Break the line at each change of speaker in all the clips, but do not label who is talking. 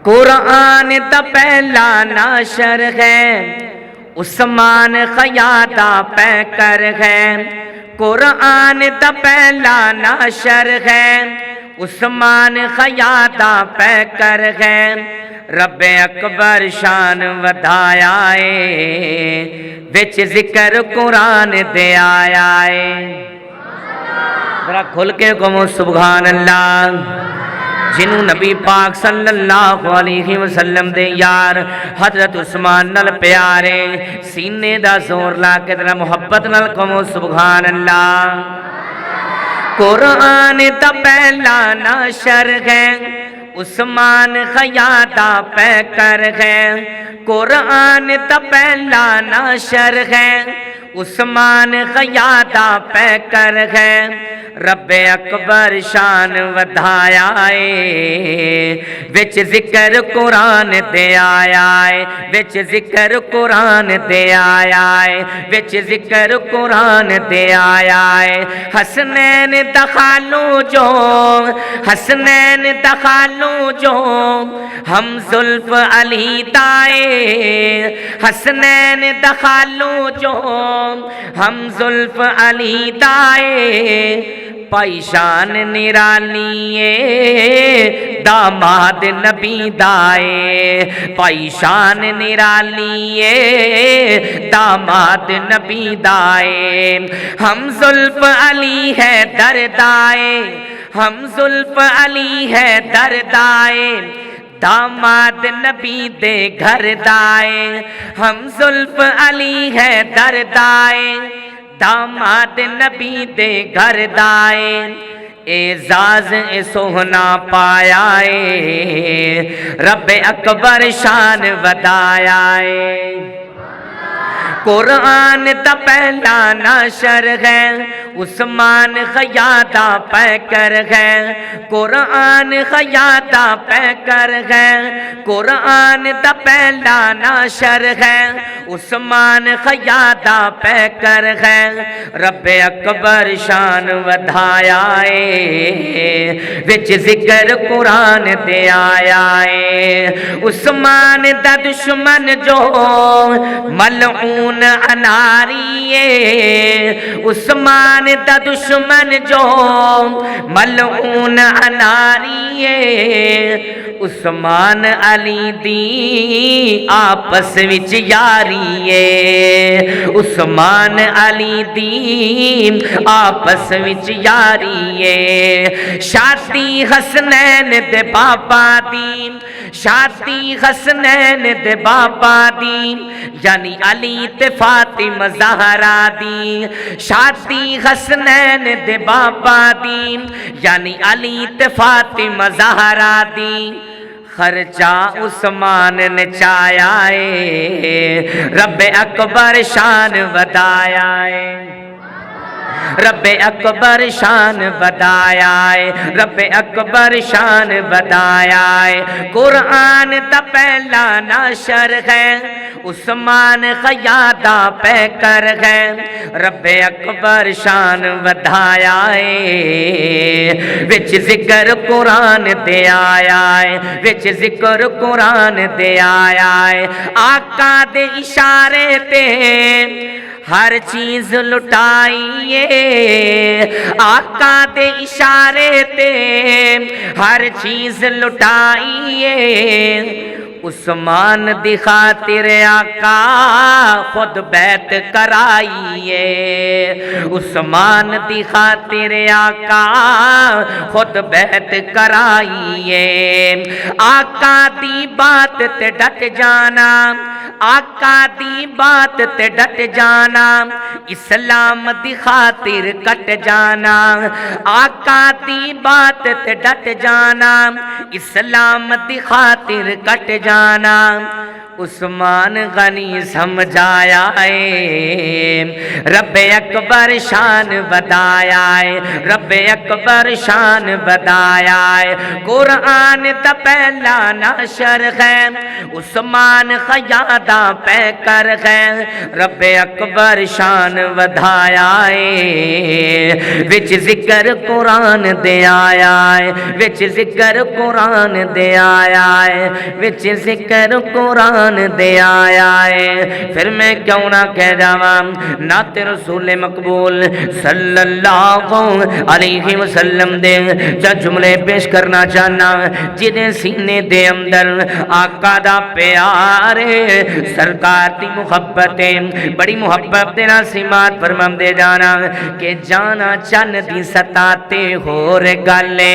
قرآن دا پہلا ناشر ہے، عثمان خیاطہ پہ کر ہے۔ قرآن دا پہلا ناشر ہے، عثمان خیاطہ پہ کر ہے۔ رب اکبر شان ودایا ہے، وچ ذکر قرآن دے آیا ہے۔ ذرا کھل کے کہو سبحان اللہ۔ جنہوں نبی پاک صلی اللہ علیہ وسلم دے یار حضرت عثمان نال پیارے، سینے دا زور لا کے ذرا محبت نال کہو سبحان اللہ۔ قرآن دا پہلا ناشر ہے، عثمان خیاطہ پہ کر ہے۔ قرآن دا پہلا ناشر ہے، عثمان خیاطہ پہ کر ہے۔ رب اکبر شان ودایا ہے، وچ ذکر قرآن دے آیا ہے، وچ ذکر قرآن دے آیا ہے، وچ ذکر قرآن دے آیا ہے۔ حسنین دخالو جو، حسنین دخالو جو، ہم زلف علی تائے۔ حسنین دخالو جو، ہم زلف علی تائے۔ پائشان نرالیے داماد نبی دائے، پائشان نرالیے داماد نبی دائے۔ ہم زلف علی ہے دردائے، ہم زلف علی ہے دردائے، داماد نبی دے گھر دائے۔ ہم زلف علی ہے دردائے، داماد نبی دے گھر دائے۔ اعزاز سوہنا پایا ہے، رب اکبر شان ودایا ہے۔ قرآن دا پہلا ناشر ہے، عثمان خیاطہ پہ کر ہے۔ قرآن خیاطہ پہ کر ہے، قرآن دا پہلا ناشر ہے، عثمان خیاطہ پہ کر ہے۔ رب اکبر شان ودایا ہے، وچ ذکر قرآن دے آیا ہے۔ عثمان دا دشمن جو ملعون اناریے، عثمان دا دشمن جو ملعون اناریے۔ عثمان علی دی آپس وچ یاریے، عثمان علی دی آپس وچ یاریے۔ شادی حسنین دے بابا دی، شادی حسنین دے بابا دی، یعنی علی تے فاطمہ زہرا دی۔ شادی حسنین دے بابا دی، یعنی علی تے فاطمہ زہرا دی۔ خرچہ عثمان نے چایا ہے، رب اکبر شان ودایا ہے، رب اکبر شان ودایا ہے، رب اکبر شان ودایا ہے۔ قرآن دا پہلا ناشر ہے، عثمان خیاطہ پہ کر ہے۔ رب اکبر شان ودایا ہے، وچ ذکر قرآن دے آیا ہے، وچ ذکر قرآن دے آیا ہے۔ آقا دے اشارے تے ہر چیز لٹائیے، آقا دے اشارے تے ہر چیز لٹائیے۔ عثمان دی خاطر آقا خود بیعت کرائیے، عثمان دی خاطر آقا خود بیعت کرائیے۔ آقا دی بات تے ڈٹ جانا، آقا دی بات تے ڈٹ جانا، اسلام دی خاطر کٹ جانا۔ آقا دی بات تے ڈٹ جانا، اسلام دی خاطر کٹ جانا۔ عثمان غنی سمجھایا ہے، رب اکبر شان بتایا ہے، رب اکبر شان بتایا ہے۔ قرآن دا پہلا ناشر ہے، عثمان قیادہ پہ کر ہے، رب اکبر شان بدھایا ہے۔ وچ ذکر قرآن دے آیا ہے، وچ ذکر قرآن دے آیا ہے، وچ ذکر قرآن دے آیا ہے۔ پھر میں کیوں نہ کہہ جاواں نعت رسول مقبول صلی اللہ علیہ وسلم دے جملے پیش کرنا چاہنا، جدے سینے دے اندر آقا دا پیار سرکار دی محبتیں بڑی محبت دے ناسمات فرمان دے جانا کہ جانا چن دی ستاتے ہو رے گالے،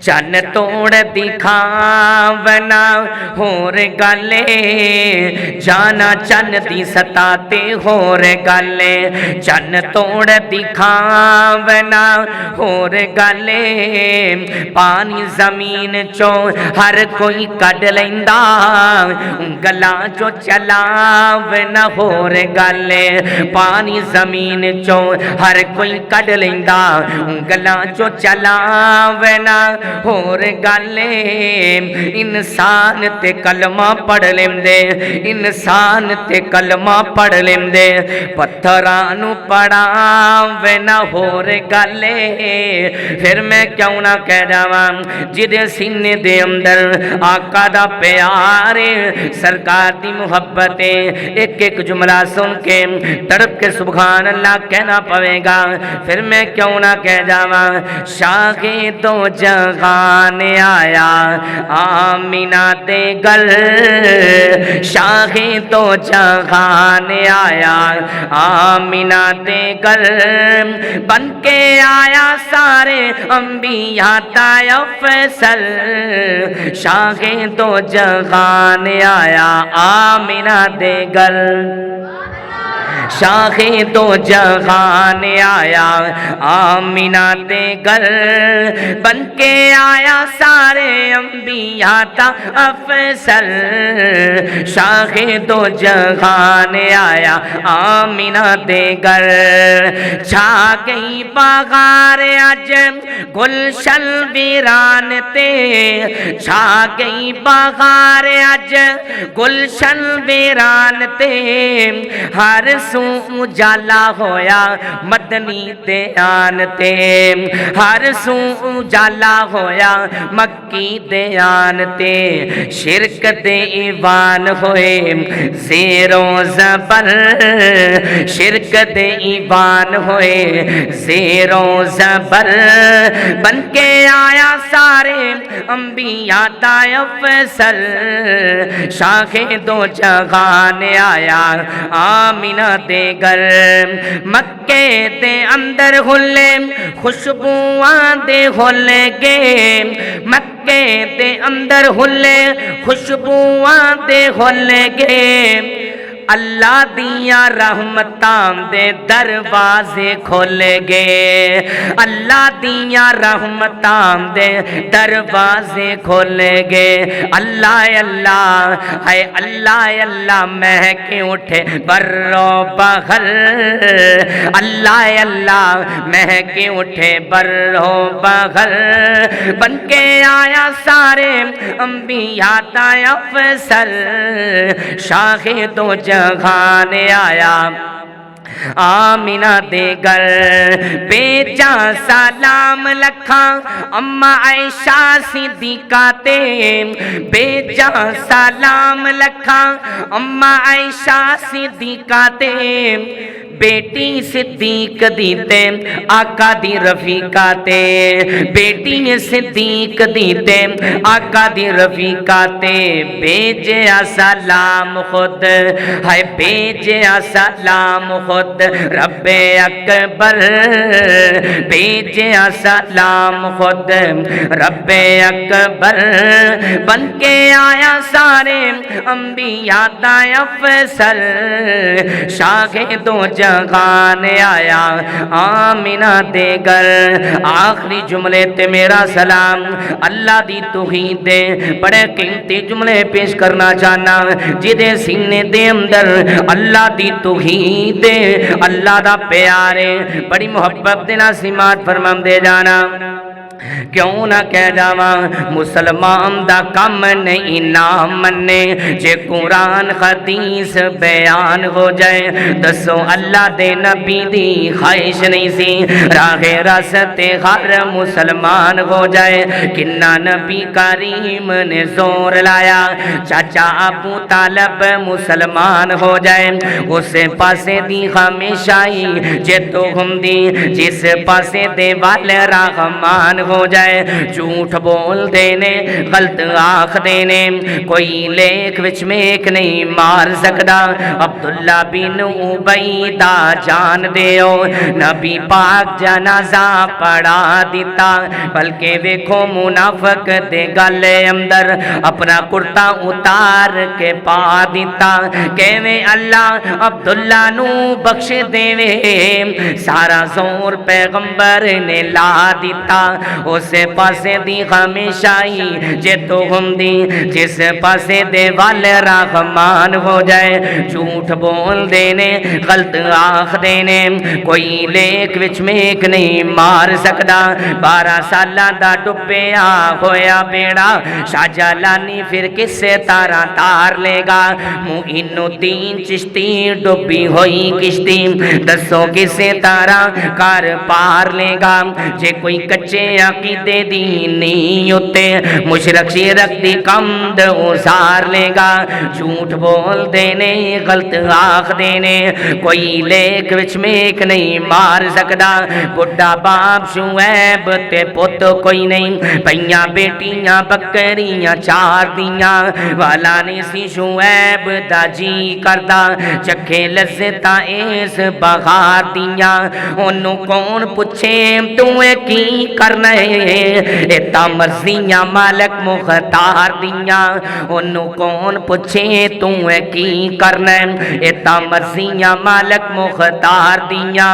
چن توڑ دکھاونا ہور گالے، جانا چن دی ستاتے ہور گالے، چن توڑ دکھاونا ہور گالے، پانی زمین چوں ہر کوئی کڈ لیندا، گلاں چوں چلاونا ہور گالے، پانی زمین چوں ہر کوئی کڈ لیندا، گلاں چوں چلاونا ہور گالے، انسان تے کلمہ پڑھ لیندے، انسان تے کلمہ پڑھ لیندے، پتھرانو پڑھاوے نہ ہور گالے۔ پھر میں کیوں نہ کہہ جاواں جدے سینے دے اندر آقا دا پیار سرکار دی محبت، ایک ایک جملہ سن کے تڑپ کے سبحان اللہ کہنا پوے گا۔ پھر میں کیوں نہ کہہ جاواں شاہ دو جہان آیا آمینہ دے گل، شاہ دو جہان آیا آمینہ دے گل، بن کے آیا سارے انبیاء دا فیصل، شاہ دو جہان آیا آمینہ دے گل، شاہ دو جہان آیا آمینہ دے گل، بن کے آیا سارے انبیاء دا افضل، شاہ دو جہان آیا آمینہ دے گل، چھا گئی بہار اج گلشن ویران تے، چھا گئی بہار اج گلشن ویران تے، ہر سو اجالا ہویا مدنی تے آن تے، ہر سو اجالا ہویا مکی دے آن تے، شرک دے ایوان ہوئے زیر و زبر، شرک دے ایوان ہوئے زیر و زبر، بن کے آیا سارے انبیاء دا افضل، شاہ دو جہان آیا آمینہ دے گل، مکے دے اندر ہلے خوشبوآں دے ہلے گے، مکے دے اندر ہلے خوشبوآں دے ہلے گے، اللہ دیاں رحمتاں دے دروازے کھولے گے، اللہ دیاں رحمتاں دے دروازے کھولے گے، اللہ اللہ ہے اللہ اللہ مہکے اٹھے برو بغل، اللہ اللہ مہکے اٹھے برو بغل، بن کے آیا سارے انبیاء دا افضل، شاہ دو جہان آیا آمینہ دے گل، بے جان سلام لکھاں اماں عائشہ صدیقہ تے، بے جان سلام لکھاں اماں عائشہ صدیقہ تے، بیٹی صدیق دی تے آقا دی رفیقہ تے، بیٹی صدیق دی تے آقا دی رفیقہ تے، بیجیا سلام خود ہے بیجیا سلام خود رب اکبر، بیجیا سلام خود رب اکبر، بن کے آیا سارے انبیاء دا افضل، شاہ دو جہان آیا آمینہ دے گر آخری جملے تے میرا سلام اللہ دی توحید دے بڑے قیمتی جملے پیش کرنا چاہنا جدے سینے دے اندر اللہ دی توحید دے اللہ دا پیارے بڑی محبت دے نصیحت فرمان دے جانا کیوں نہ کہہ جاواں مسلمان دا کم نہیں نام مننے جے قرآن حدیث بیان ہو جائے دسو اللہ دے نبی دی خواہش نہیں سی راہ راست ہر مسلمان ہو جائے کنہ نبی کریم نے زور لایا چاچا ابو طالب مسلمان ہو جائے اس پاسے دی ہمیشائی جے تو ہم دی جس پاسے دے والے رحمان ہو جائے جھوٹ بول دینے غلط آخ دینے کوئی لیک وچ میک نہیں مار سکدا عبداللہ بن ابی دا جان دیو نبی پاک جنازہ پڑھا دیتا بلکہ ویکھو منافق دے گلے اندر اپنا کرتا اتار کے پا دیتا کہویں اللہ عبداللہ نو بخش دیوے سارا زور پیغمبر نے لا دیتا اسے پاسے دی ہمیشائی جے تو ہم دی جس پاسے دے والے رحمان ہو جائے جھوٹ بول دینے غلط آخ دینے کوئی لیک وچ میک نہیں مار سکدا 12 سالہ دا ڈبیا ہویا بیڑا شاہ جلانی پھر کس سے تارا تار لے گا معین الدین چشتی ڈبی ہوئی کشتی دسو کس سے تارا کار پار لے گا جے کوئی کچے عقیدے دینی ہوتے مشرک شرک دی کمد ازار لے گا جھوٹ بول دینے غلط آخ دینے کوئی لیک وچ میک نہیں مار سکدا بڑھا باپ شعیب تے پت کوئی نہیں پئیاں بیٹیاں بکریاں 4 دیاں والا نہیں سی شعیب دا جی کردا چکھے لذتا اس بغار دیاں انہوں کون پوچھے تو کی کرنا ہے ایتا مرضیاں مالک مختار دیاں انہوں کون پوچھے تو کی کرنا ہے ایتا مرضیاں مالک مختار دیاں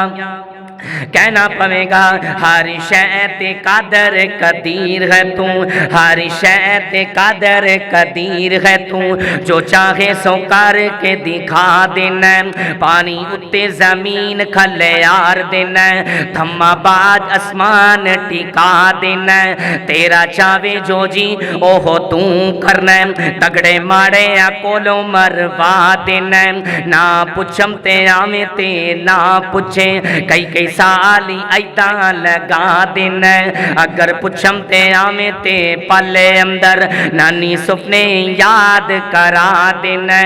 کہنا پوے گا ہر شے تے قادر قدیر ہے تو ہر شے تے قادر قدیر ہے تو جو چاہے سو کر کے دکھا دینا پانی اتے زمین کھلے یار دینا دھما باج اسمان ٹکا دینا تیرا چاہے جو جی اوہ تو کرنا تگڑے ماڑے کولو مروا دینا نہ پچھم تے آمیں تے نہ پچھے کئی سالی ایدہ لگا دینا اگر پچھم تے آمیں تے پلے اندر نانی سپنے یاد کرا دینا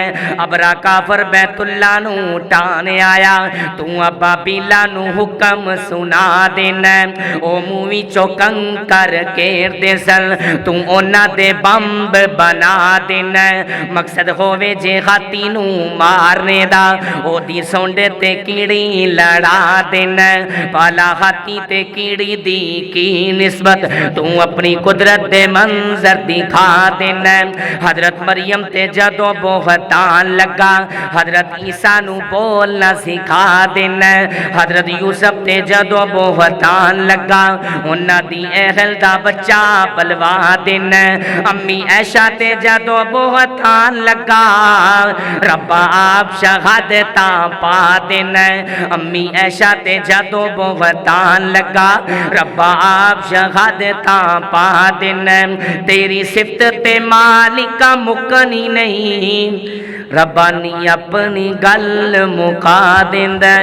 ابرا کافر بیت اللہ نو ٹانے آیا تو ابا بیلا نو حکم سنا دینا او مووی چوکن کر کیر دے سل تو اونا دے بمب بنا دینا مقصد ہووے جے خاتی نو مارنے دا او دی سونڈے تے کیڑی لڑا دینا پالا ہاتھی تے کیڑی دی کی نسبت تو اپنی قدرت دے منظر دکھا دینا حضرت مریم تے جدو بہتان لگا حضرت عیسیٰ نو بولنا سکھا دینا حضرت یوسف تے جدو بہتان لگا انہ دی اہل دا بچہ بلوا دینا امی عائشہ تے جدو بہتان لگا رب آپ شہادتا پا دینا امی عائشہ تے جدو بہتان لگا رب آپ شہادتا پا دینا تیری صفت تے مالکہ مکنی نہیں ربانی اپنی گل مکا دینا